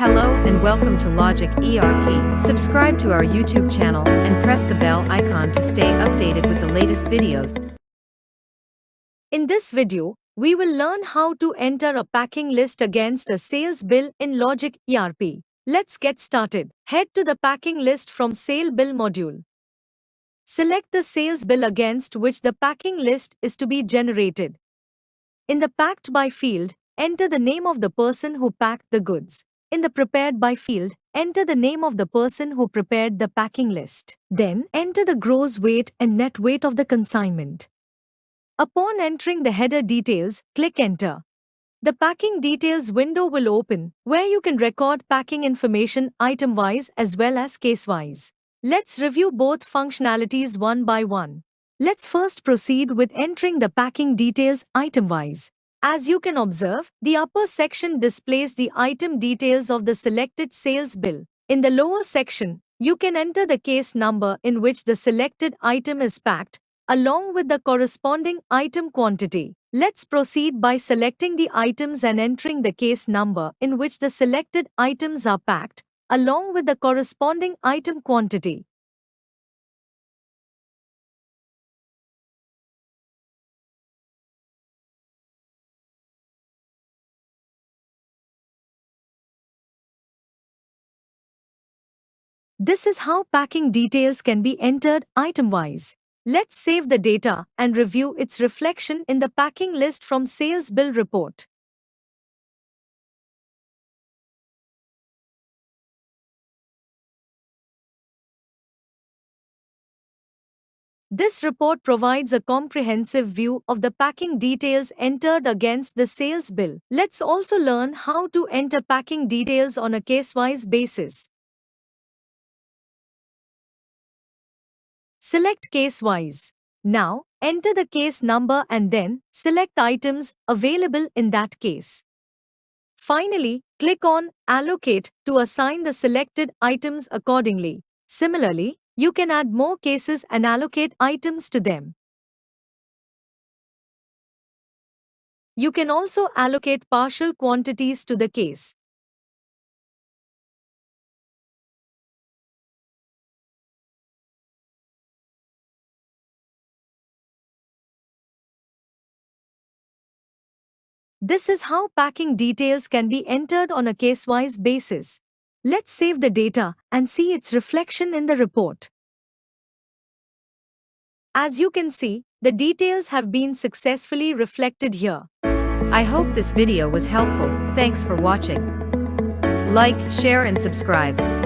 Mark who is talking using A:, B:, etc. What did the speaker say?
A: Hello and welcome to Logic ERP. Subscribe to our YouTube channel and press the bell icon to stay updated with the latest videos.
B: In this video, we will learn how to enter a packing list against a sales bill in Logic ERP. Let's get started. Head to the packing list from Sale Bill module. Select the sales bill against which the packing list is to be generated. In the Packed By field, enter the name of the person who packed the goods. In the Prepared By field, enter the name of the person who prepared the packing list. Then, enter the gross weight and net weight of the consignment. Upon entering the header details, click Enter. The Packing Details window will open, where you can record packing information item-wise as well as case-wise. Let's review both functionalities one by one. Let's first proceed with entering the packing details item-wise. As you can observe, the upper section displays the item details of the selected sales bill. In the lower section, you can enter the case number in which the selected item is packed, along with the corresponding item quantity. Let's proceed by selecting the items and entering the case number in which the selected items are packed, along with the corresponding item quantity. This is how packing details can be entered item-wise. Let's save the data and review its reflection in the packing list from Sales Bill Report. This report provides a comprehensive view of the packing details entered against the sales bill. Let's also learn how to enter packing details on a case-wise basis. Select case-wise. Now, enter the case number and then select items available in that case. Finally, click on Allocate to assign the selected items accordingly. Similarly, you can add more cases and allocate items to them. You can also allocate partial quantities to the case. This is how packing details can be entered on a case-wise basis. Let's save the data and see its reflection in the report. As you can see, the details have been successfully reflected here.
A: I hope this video was helpful. Thanks for watching. Like, share and subscribe.